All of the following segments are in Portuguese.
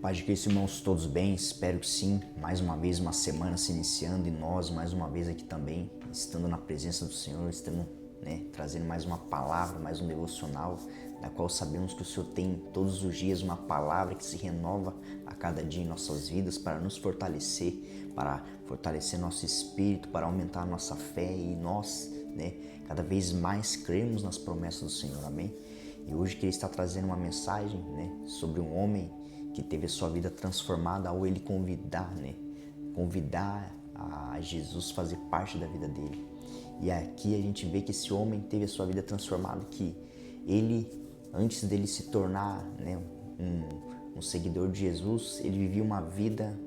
Paz de Cristo, irmãos, todos bem? Espero que sim. Mais uma vez, uma semana se iniciando e nós, mais uma vez aqui também, estando na presença do Senhor, estamos trazendo mais uma palavra, mais um devocional, da qual sabemos que o Senhor tem todos os dias uma palavra que se renova a cada dia em nossas vidas para nos fortalecer, para fortalecer nosso espírito, para aumentar a nossa fé e nós, cada vez mais cremos nas promessas do Senhor, amém? E hoje que Ele está trazendo uma mensagem, sobre um homem que teve a sua vida transformada ao ele convidar a Jesus fazer parte da vida dele. E aqui a gente vê que esse homem teve a sua vida transformada, que ele, antes dele se tornar um seguidor de Jesus, ele vivia uma vida,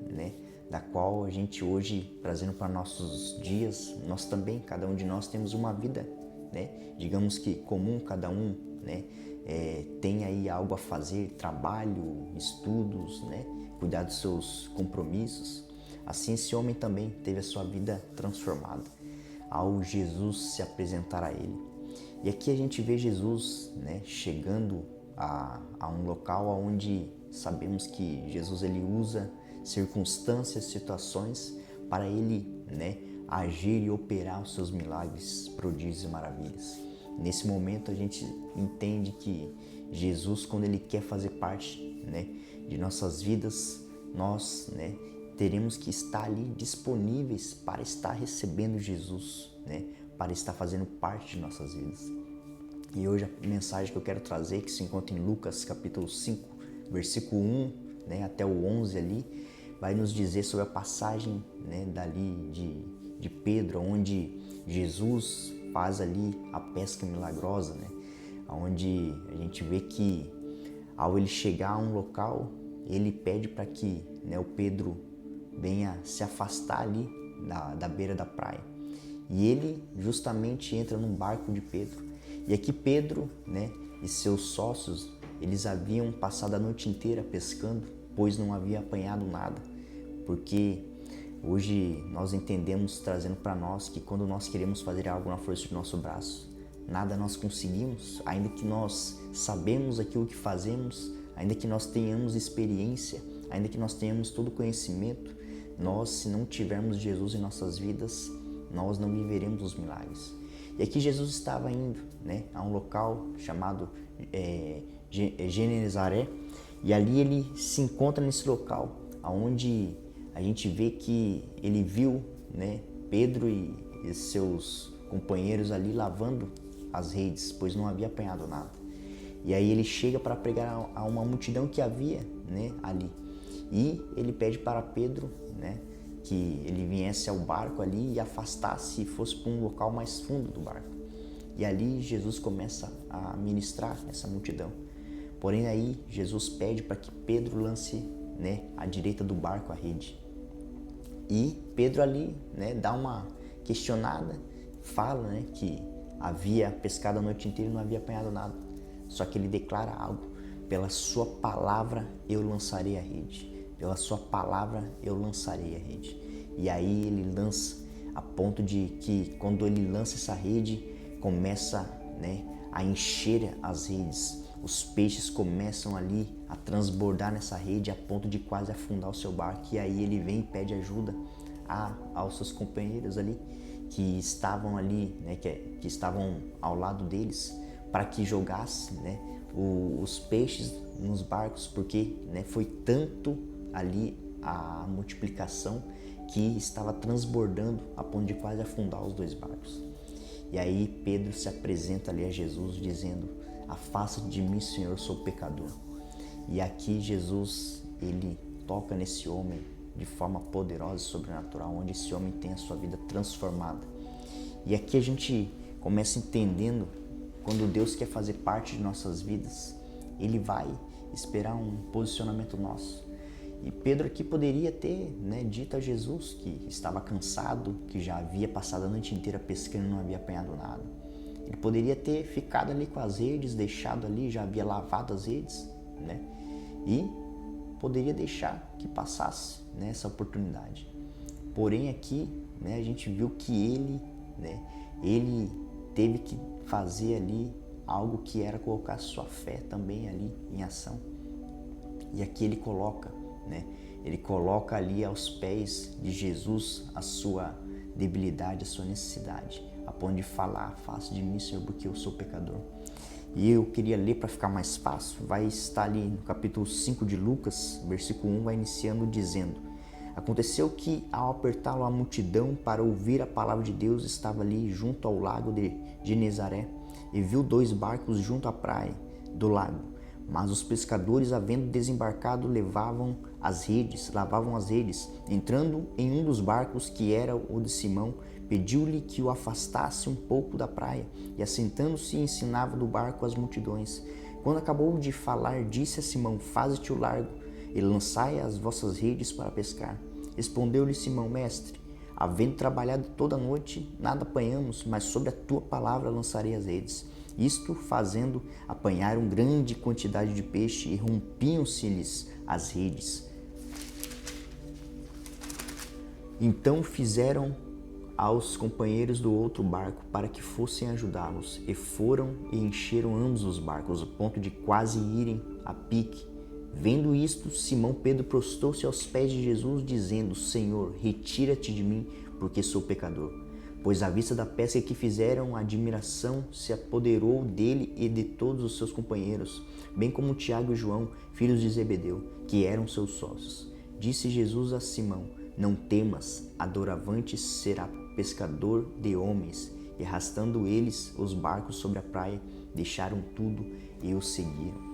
da qual a gente hoje, trazendo para nossos dias, nós também, cada um de nós temos uma vida, digamos que comum, cada um, tem aí algo a fazer, trabalho, estudos, cuidar dos seus compromissos. Assim esse homem também teve a sua vida transformada ao Jesus se apresentar a ele. E aqui a gente vê Jesus, chegando a um local onde sabemos que Jesus ele usa circunstâncias, situações para ele, agir e operar os seus milagres, prodígios e maravilhas. Nesse momento a gente entende que Jesus, quando Ele quer fazer parte, de nossas vidas, nós, teremos que estar ali disponíveis para estar recebendo Jesus, para estar fazendo parte de nossas vidas. E hoje a mensagem que eu quero trazer, que se encontra em Lucas capítulo 5, versículo 1, até o 11 ali, vai nos dizer sobre a passagem, dali de Pedro, onde Jesus faz ali a pesca milagrosa, onde a gente vê que ao ele chegar a um local, ele pede para que o Pedro venha se afastar ali da beira da praia. E ele justamente entra num barco de Pedro. E aqui Pedro, e seus sócios, eles haviam passado a noite inteira pescando, pois não havia apanhado nada. Porque hoje nós entendemos, trazendo para nós, que quando nós queremos fazer algo na força do nosso braço, nada nós conseguimos, ainda que nós sabemos aquilo que fazemos, ainda que nós tenhamos experiência, ainda que nós tenhamos todo o conhecimento, nós, se não tivermos Jesus em nossas vidas, nós não viveremos os milagres. E aqui Jesus estava indo, a um local chamado Genezaré, e ali ele se encontra nesse local, onde a gente vê que ele viu, Pedro e seus companheiros ali lavando as redes, pois não havia apanhado nada. E aí ele chega para pregar a uma multidão que havia, ali. E ele pede para Pedro, que ele viesse ao barco ali e afastasse e fosse para um local mais fundo do barco. E ali Jesus começa a ministrar essa multidão. Porém aí Jesus pede para que Pedro lance, à direita do barco a rede. E Pedro ali, dá uma questionada, fala, que havia pescado a noite inteira e não havia apanhado nada. Só que ele declara algo: pela sua palavra eu lançarei a rede. Pela sua palavra eu lançarei a rede. E aí ele lança, a ponto de que quando ele lança essa rede, começa, a encher as redes. Os peixes começam ali a transbordar nessa rede a ponto de quase afundar o seu barco. E aí ele vem e pede ajuda aos seus companheiros ali que estavam ali, que estavam ao lado deles, para que jogasse, os peixes nos barcos, porque foi tanto ali a multiplicação que estava transbordando a ponto de quase afundar os dois barcos. E aí Pedro se apresenta ali a Jesus dizendo: afasta de mim, Senhor, eu sou pecador. E aqui Jesus, ele toca nesse homem de forma poderosa e sobrenatural, onde esse homem tem a sua vida transformada. E aqui a gente começa entendendo, quando Deus quer fazer parte de nossas vidas, Ele vai esperar um posicionamento nosso. E Pedro aqui poderia ter, dito a Jesus que estava cansado, que já havia passado a noite inteira pescando e não havia apanhado nada. Ele poderia ter ficado ali com as redes, deixado ali, já havia lavado as redes, e poderia deixar que passasse, essa oportunidade. Porém aqui, a gente viu que ele teve que fazer ali algo que era colocar sua fé também ali em ação. E aqui ele coloca, né? Ele coloca ali aos pés de Jesus a sua debilidade, a sua necessidade, a ponto de falar: "Faça de mim, Senhor, porque eu sou pecador". E eu queria ler para ficar mais fácil, vai estar ali no capítulo 5 de Lucas, versículo 1, vai iniciando dizendo: Aconteceu que, ao apertá-lo a multidão para ouvir a palavra de Deus, estava ali junto ao lago de Genezaré, e viu 2 barcos junto à praia do lago. Mas os pescadores, havendo desembarcado, lavavam as redes. Entrando em um dos barcos, que era o de Simão, pediu-lhe que o afastasse um pouco da praia, e assentando-se ensinava do barco as multidões. Quando acabou de falar, disse a Simão: Faze-te o largo, e lançai as vossas redes para pescar. Respondeu-lhe Simão: Mestre, havendo trabalhado toda a noite, nada apanhamos, mas sobre a tua palavra lançarei as redes. Isto fazendo, apanharam grande quantidade de peixe, e rompiam-se-lhes as redes. Então fizeram aos companheiros do outro barco para que fossem ajudá-los, e foram e encheram ambos os barcos, a ponto de quase irem a pique. Vendo isto, Simão Pedro prostrou-se aos pés de Jesus, dizendo: Senhor, retira-te de mim, porque sou pecador. Pois à vista da pesca que fizeram, a admiração se apoderou dele e de todos os seus companheiros, bem como Tiago e João, filhos de Zebedeu, que eram seus sócios. Disse Jesus a Simão: Não temas, doravante será pescador de homens. E arrastando eles os barcos sobre a praia, deixaram tudo e o seguiram.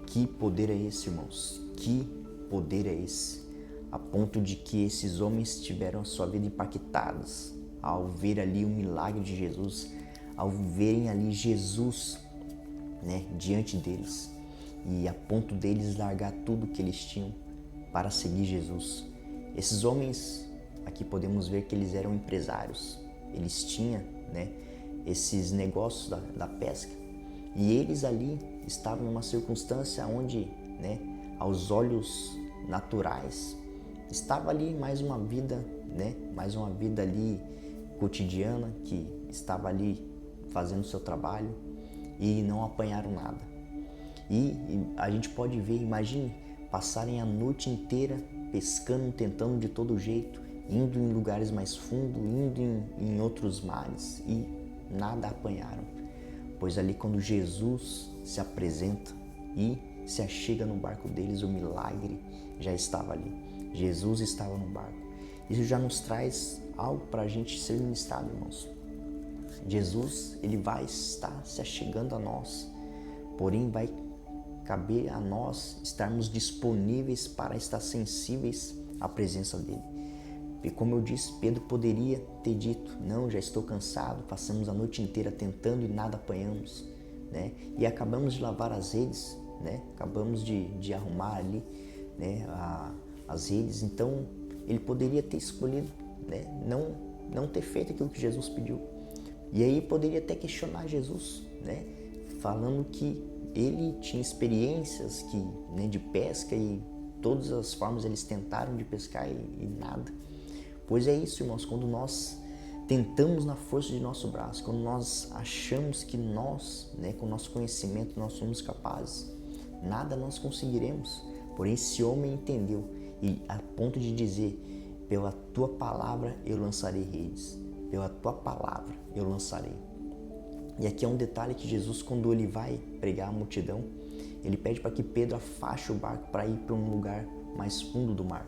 Que poder é esse, irmãos? Que poder é esse? A ponto de que esses homens tiveram a sua vida impactadas ao ver ali o milagre de Jesus, ao verem ali Jesus, né, diante deles, e a ponto deles largar tudo que eles tinham para seguir Jesus. Esses homens, aqui podemos ver que eles eram empresários, eles tinham, né, esses negócios da pesca, e eles ali estavam numa circunstância onde, né, aos olhos naturais, estava ali mais uma vida, né, mais uma vida ali cotidiana, que estava ali fazendo o seu trabalho, e não apanharam nada. E a gente pode ver, imagine, passarem a noite inteira pescando, tentando de todo jeito, indo em lugares mais fundos, indo em outros mares, e nada apanharam. Pois ali quando Jesus se apresenta e se achega no barco deles, o milagre já estava ali. Jesus estava no barco. Isso já nos traz algo para a gente ser ministrado, irmãos. Jesus, ele vai estar se achegando a nós, porém vai caber a nós estarmos disponíveis para estar sensíveis à presença dele. E como eu disse, Pedro poderia ter dito: não, já estou cansado, passamos a noite inteira tentando e nada apanhamos, né? E acabamos de lavar as redes, né? Acabamos de arrumar ali, né, as redes. Então ele poderia ter escolhido, né, não ter feito aquilo que Jesus pediu. E aí poderia até questionar Jesus, né, falando que ele tinha experiências né, de pesca, e todas as formas eles tentaram de pescar e nada. Pois é isso, irmãos, quando nós tentamos na força de nosso braço, quando nós achamos que nós, né, com o nosso conhecimento, nós somos capazes, nada nós conseguiremos. Porém, esse homem entendeu, e a ponto de dizer: pela tua palavra eu lançarei redes, pela tua palavra eu lançarei. E aqui é um detalhe que Jesus, quando ele vai pregar a multidão, ele pede para que Pedro afaste o barco para ir para um lugar mais fundo do mar.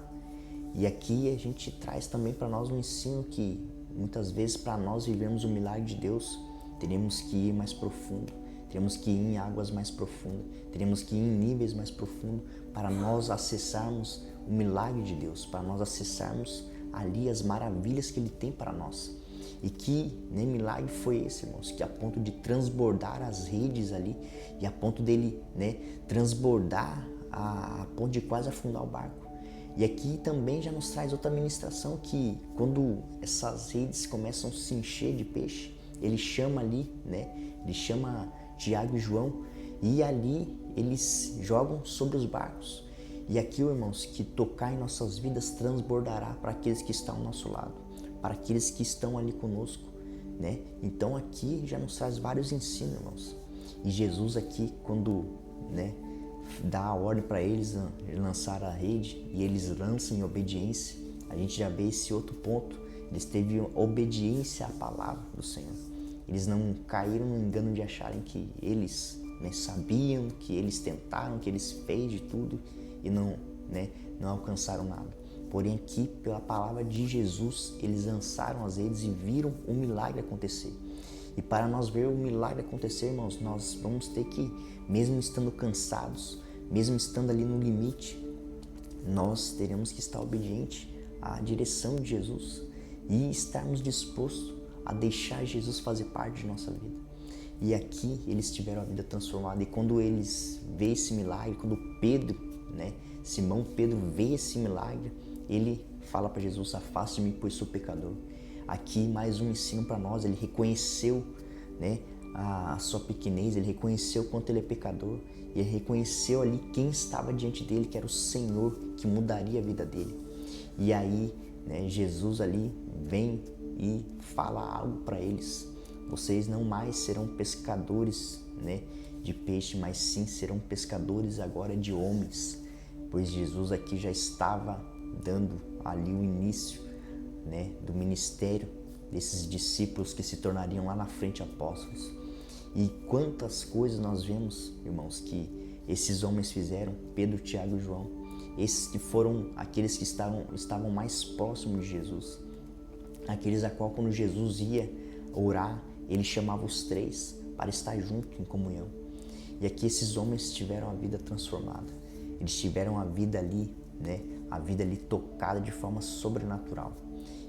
E aqui a gente traz também para nós um ensino que muitas vezes, para nós vivermos o milagre de Deus, teremos que ir mais profundo, teremos que ir em águas mais profundas, teremos que ir em níveis mais profundos para nós acessarmos o milagre de Deus, para nós acessarmos ali as maravilhas que Ele tem para nós. E que nem milagre foi esse, irmãos, que a ponto de transbordar as redes ali, e a ponto dele, né, transbordar a ponto de quase afundar o barco. E aqui também já nos traz outra ministração, que quando essas redes começam a se encher de peixe, ele chama ali, né, ele chama Tiago e João, e ali eles jogam sobre os barcos. E aqui, irmãos, que tocar em nossas vidas transbordará para aqueles que estão ao nosso lado, para aqueles que estão ali conosco, né? Então aqui já nos traz vários ensinos, irmãos. E Jesus aqui, quando, né, dá a ordem para eles lançar a rede e eles lançam em obediência. A gente já vê esse outro ponto. Eles teve obediência à palavra do Senhor. Eles não caíram no engano de acharem que eles sabiam, que eles tentaram, que eles fez de tudo e não alcançaram nada. Porém aqui, pela palavra de Jesus, eles lançaram as redes e viram o milagre acontecer. E para nós ver o milagre acontecer, irmãos, nós vamos ter que, mesmo estando cansados, mesmo estando ali no limite, nós teremos que estar obediente à direção de Jesus e estarmos dispostos a deixar Jesus fazer parte de nossa vida. E aqui eles tiveram a vida transformada. E quando eles veem esse milagre, quando Pedro, Simão Pedro vê esse milagre, ele fala para Jesus: afaste de mim, pois sou pecador. Aqui mais um ensino para nós. Ele reconheceu a sua pequenez, ele reconheceu o quanto ele é pecador, e ele reconheceu ali quem estava diante dele, que era o Senhor, que mudaria a vida dele. E aí Jesus ali vem e fala algo para eles: vocês não mais serão pescadores de peixe, mas sim serão pescadores agora de homens. Pois Jesus aqui já estava dando ali o início do ministério desses discípulos que se tornariam lá na frente apóstolos. E quantas coisas nós vemos, irmãos, que esses homens fizeram, Pedro, Tiago e João, esses que foram aqueles que estavam mais próximos de Jesus, aqueles a qual quando Jesus ia orar, ele chamava os três para estar junto em comunhão. E aqui esses homens tiveram a vida transformada, eles tiveram a vida ali, a vida ali tocada de forma sobrenatural.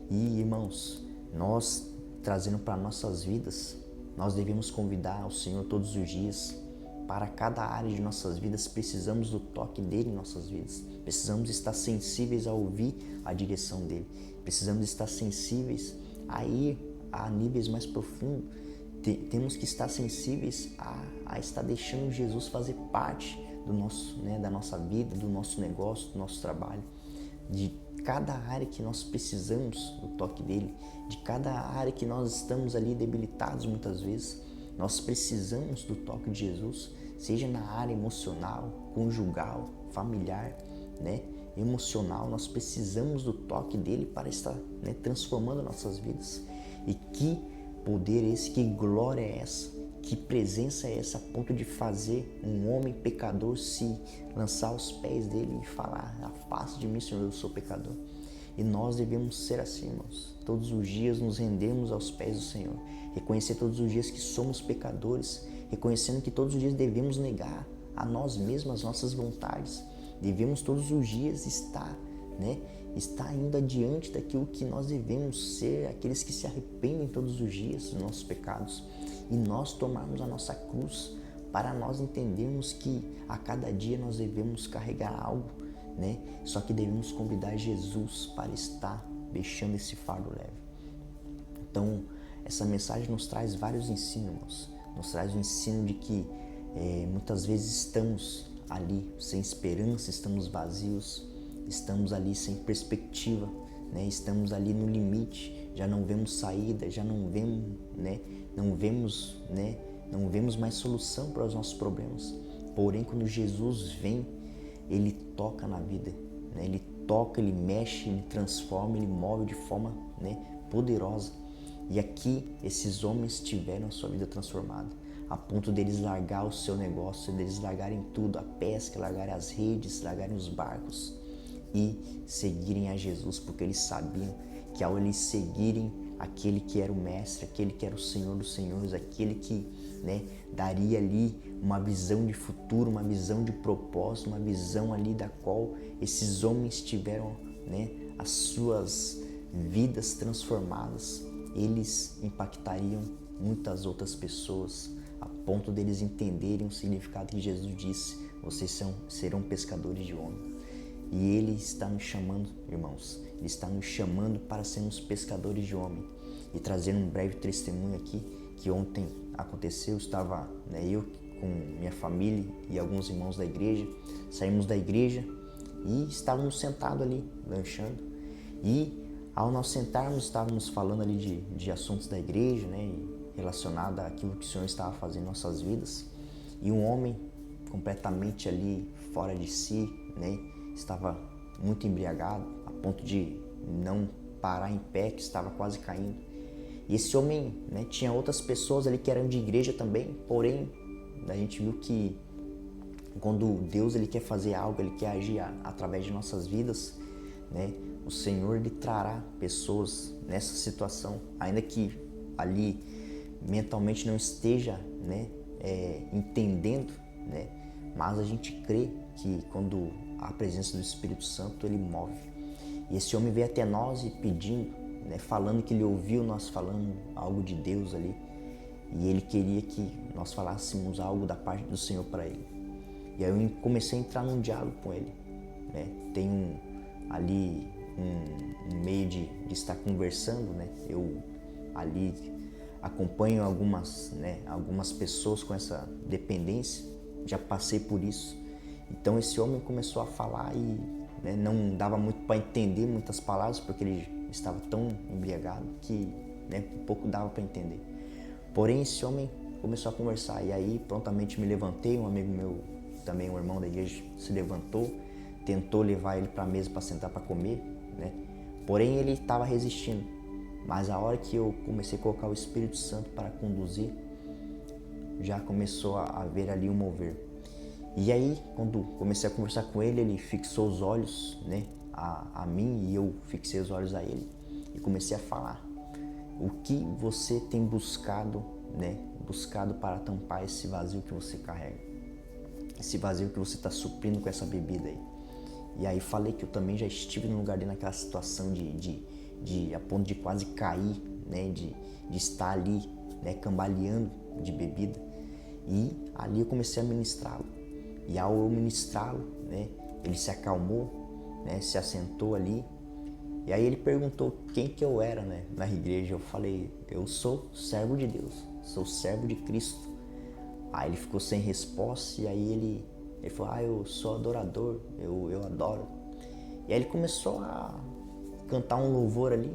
E irmãos, nós trazendo para nossas vidas, nós devemos convidar o Senhor todos os dias. Para cada área de nossas vidas, precisamos do toque dele em nossas vidas. Precisamos estar sensíveis a ouvir a direção dele. Precisamos estar sensíveis a ir a níveis mais profundos. Temos que estar sensíveis a estar deixando Jesus fazer parte do nosso, da nossa vida, do nosso negócio, do nosso trabalho. De cada área que nós precisamos do toque dele, de cada área que nós estamos ali debilitados muitas vezes, nós precisamos do toque de Jesus, seja na área emocional, conjugal, familiar, emocional. Nós precisamos do toque dele para estar transformando nossas vidas. E que poder é esse, que glória é essa, que presença é essa, a ponto de fazer um homem pecador se lançar aos pés dele e falar: afaste de mim, Senhor, eu sou pecador. E nós devemos ser assim, irmãos. Todos os dias nos rendemos aos pés do Senhor. Reconhecer todos os dias que somos pecadores. Reconhecendo que todos os dias devemos negar a nós mesmos as nossas vontades. Devemos todos os dias estar indo adiante daquilo que nós devemos ser, aqueles que se arrependem todos os dias dos nossos pecados. E nós tomarmos a nossa cruz para nós entendermos que a cada dia nós devemos carregar algo, Só que devemos convidar Jesus para estar deixando esse fardo leve. Então, essa mensagem nos traz vários ensinos, nos traz o ensino de que muitas vezes estamos ali sem esperança, estamos vazios, estamos ali sem perspectiva, estamos ali no limite, já não vemos saída, já não vemos mais solução para os nossos problemas. Porém, quando Jesus vem, ele toca na vida, ele toca, ele mexe, ele transforma, ele move de forma poderosa. E aqui esses homens tiveram a sua vida transformada, a ponto deles largar o seu negócio, deles largarem tudo, a pesca, largarem as redes, largarem os barcos e seguirem a Jesus, porque eles sabiam que ao eles seguirem aquele que era o mestre, aquele que era o Senhor dos Senhores, aquele que daria ali uma visão de futuro, uma visão de propósito, uma visão ali da qual esses homens tiveram as suas vidas transformadas, eles impactariam muitas outras pessoas, a ponto deles entenderem o significado que Jesus disse: vocês serão pescadores de homens. E Ele está nos chamando, irmãos, Ele está nos chamando para sermos pescadores de homem. E trazendo um breve testemunho aqui, que ontem aconteceu, estava eu com minha família e alguns irmãos da igreja, saímos da igreja e estávamos sentados ali, lanchando. E ao nós sentarmos, estávamos falando ali de assuntos da igreja, relacionado àquilo que o Senhor estava fazendo em nossas vidas. E um homem completamente ali fora de si, né? Estava muito embriagado, a ponto de não parar em pé, que estava quase caindo. E esse homem, né, tinha outras pessoas ali que eram de igreja também, porém a gente viu que quando Deus ele quer fazer algo, ele quer agir através de nossas vidas, né? O Senhor lhe trará pessoas nessa situação, ainda que ali mentalmente não esteja, né, entendendo, né? Mas a gente crê que quando a presença do Espírito Santo ele move. E esse homem veio até nós e pedindo, né, falando que ele ouviu nós falando algo de Deus ali, e ele queria que nós falássemos algo da parte do Senhor para ele. E aí eu comecei a entrar num diálogo com ele, né? Tem ali um meio de estar conversando, né? Eu ali acompanho algumas pessoas com essa dependência, já passei por isso. Então esse homem começou a falar e, né, não dava muito para entender muitas palavras, porque ele estava tão embriagado que, né, pouco dava para entender. Porém esse homem começou a conversar e aí prontamente me levantei, um amigo meu, também um irmão da igreja, se levantou, tentou levar ele para a mesa para sentar para comer, né? Porém ele estava resistindo. Mas a hora que eu comecei a colocar o Espírito Santo para conduzir, já começou a haver ali um mover. E aí, quando comecei a conversar com ele, ele fixou os olhos, né, a mim, e eu fixei os olhos a ele e comecei a falar. O que você tem buscado, né, buscado para tampar esse vazio que você carrega? Esse vazio que você está suprindo com essa bebida aí. E aí falei que eu também já estive no lugar dele naquela situação a ponto de quase cair, né, de estar ali, né, cambaleando de bebida. E ali eu comecei a ministrá-lo. E ao eu ministrá-lo, né, ele se acalmou, né, se assentou ali. E aí ele perguntou quem que eu era, né, na igreja. Eu falei, eu sou servo de Deus, sou servo de Cristo. Aí ele ficou sem resposta e aí ele falou, eu sou adorador, eu adoro. E aí ele começou a cantar um louvor ali,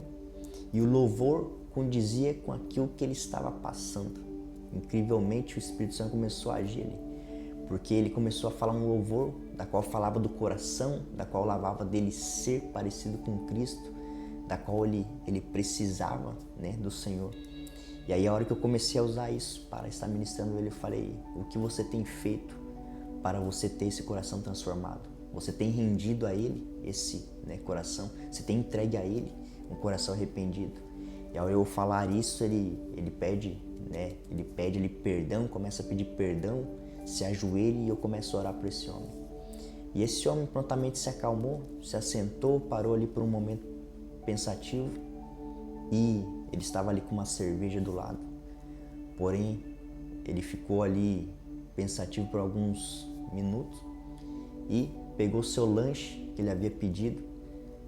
e o louvor condizia com aquilo que ele estava passando. Incrivelmente o Espírito Santo começou a agir ali, porque ele começou a falar um louvor da qual falava do coração, da qual lavava dele ser parecido com Cristo, da qual ele precisava, né, do Senhor. E aí a hora que eu comecei a usar isso para estar ministrando ele, eu falei, o que você tem feito para você ter esse coração transformado? Você tem rendido a ele esse, né, coração? Você tem entregue a ele um coração arrependido? E ao eu falar isso, ele pede, né, ele perdão, começa a pedir perdão, se ajoelha e eu começo a orar por esse homem. E esse homem prontamente se acalmou, se assentou, parou ali por um momento pensativo e ele estava ali com uma cerveja do lado. Porém, ele ficou ali pensativo por alguns minutos e pegou seu lanche que ele havia pedido,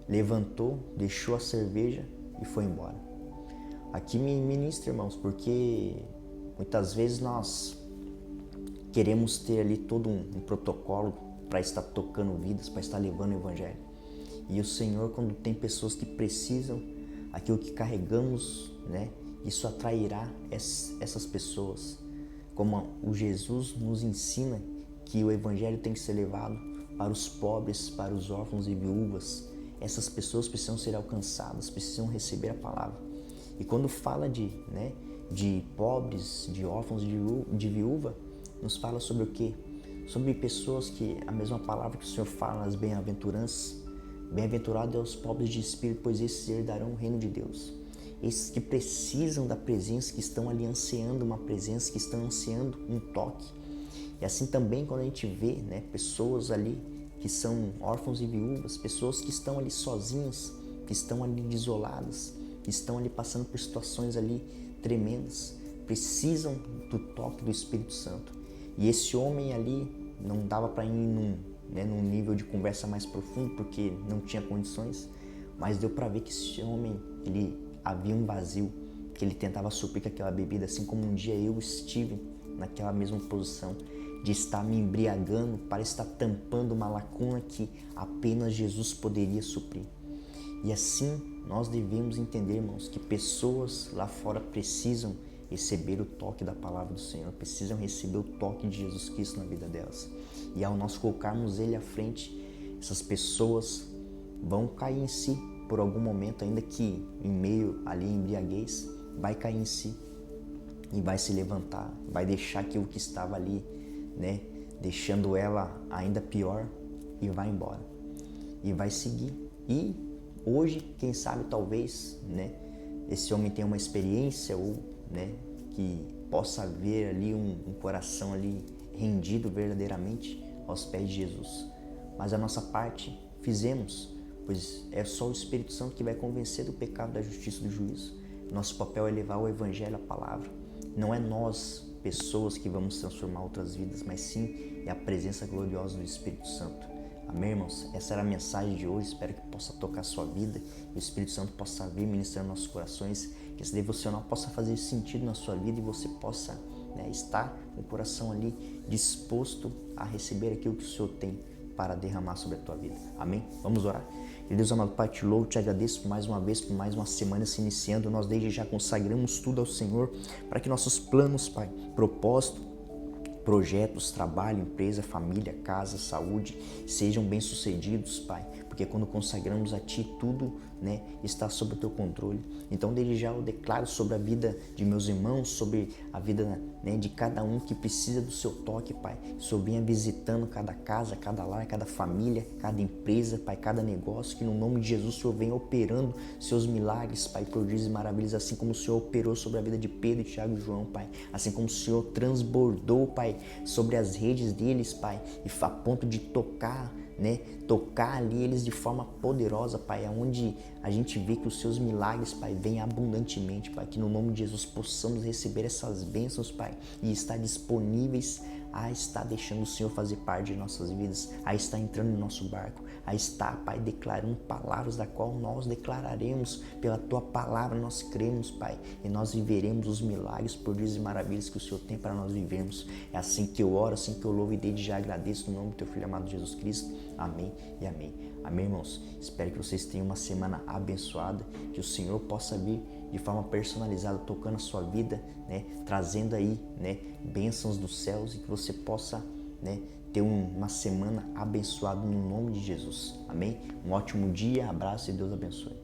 levantou, deixou a cerveja e foi embora. Aqui me ministra, irmãos, porque muitas vezes nós queremos ter ali todo um protocolo para estar tocando vidas, para estar levando o evangelho. E o Senhor, quando tem pessoas que precisam, aquilo que carregamos, né, isso atrairá essas pessoas. Como o Jesus nos ensina que o evangelho tem que ser levado para os pobres, para os órfãos e viúvas. Essas pessoas precisam ser alcançadas, precisam receber a palavra. E quando fala de pobres, de órfãos e de viúva, nos fala sobre o quê? Sobre pessoas que, a mesma palavra que o Senhor fala nas bem-aventuranças, bem-aventurados é os pobres de espírito, pois esses herdarão o reino de Deus. Esses que precisam da presença, que estão ali ansiando uma presença, que estão ansiando um toque. E assim também quando a gente vê, né, pessoas ali que são órfãos e viúvas, pessoas que estão ali sozinhas, que estão ali isoladas, que estão ali passando por situações ali tremendas, precisam do toque do Espírito Santo. E esse homem ali não dava para ir num nível de conversa mais profundo, porque não tinha condições, mas deu para ver que esse homem, ele havia um vazio, que ele tentava suprir com aquela bebida, assim como um dia eu estive naquela mesma posição, de estar me embriagando para estar tampando uma lacuna que apenas Jesus poderia suprir. E assim nós devemos entender, irmãos, que pessoas lá fora precisam receber o toque da palavra do Senhor, precisam receber o toque de Jesus Cristo na vida delas. E ao nós colocarmos Ele à frente, essas pessoas vão cair em si por algum momento, ainda que em meio ali embriaguez, vai cair em si e vai se levantar, vai deixar aquilo que estava ali, né, deixando ela ainda pior, e vai embora e vai seguir. E hoje, quem sabe, talvez, né, esse homem tenha uma experiência, ou, né, que possa ver ali um coração ali rendido verdadeiramente aos pés de Jesus. Mas a nossa parte fizemos, pois é só o Espírito Santo que vai convencer do pecado, da justiça e do juízo. Nosso papel é levar o Evangelho, a palavra. Não é nós, pessoas, que vamos transformar outras vidas, mas sim é a presença gloriosa do Espírito Santo. Amém, irmãos? Essa era a mensagem de hoje. Espero que possa tocar a sua vida e o Espírito Santo possa vir ministrando nossos corações, que esse devocional possa fazer sentido na sua vida e você possa, né, estar com o coração ali disposto a receber aquilo que o Senhor tem para derramar sobre a tua vida. Amém? Vamos orar. Deus amado Pai, te louvo, te agradeço mais uma vez por mais uma semana se iniciando. Nós desde já consagramos tudo ao Senhor para que nossos planos, Pai, propósito, projetos, trabalho, empresa, família, casa, saúde sejam bem-sucedidos, Pai, porque quando consagramos a Ti, tudo, né, está sob o Teu controle. Então, desde já eu declaro sobre a vida de meus irmãos, sobre a vida, né, de cada um que precisa do Seu toque, Pai. O Senhor venha visitando cada casa, cada lar, cada família, cada empresa, Pai, cada negócio, que no nome de Jesus o Senhor venha operando Seus milagres, Pai, prodígios e maravilhas, assim como o Senhor operou sobre a vida de Pedro, Tiago e João, Pai, assim como o Senhor transbordou, Pai, sobre as redes deles, Pai, e a ponto de tocar, né, tocar ali eles de forma poderosa, Pai, aonde a gente vê que os Seus milagres, Pai, vêm abundantemente, Pai, que no nome de Jesus possamos receber essas bênçãos, Pai, e estar disponíveis a estar deixando o Senhor fazer parte de nossas vidas, a estar entrando no nosso barco, a estar, Pai, declarando palavras da qual nós declararemos pela Tua palavra, nós cremos, Pai, e nós viveremos os milagres, prodígios e maravilhas que o Senhor tem para nós vivermos. É assim que eu oro, assim que eu louvo e desde já agradeço no nome do Teu Filho amado Jesus Cristo. Amém e amém. Amém, irmãos? Espero que vocês tenham uma semana abençoada, que o Senhor possa vir de forma personalizada, tocando a sua vida, né, trazendo aí, né, bênçãos dos céus, e que você possa, né, ter uma semana abençoada no nome de Jesus. Amém? Um ótimo dia, abraço e Deus abençoe.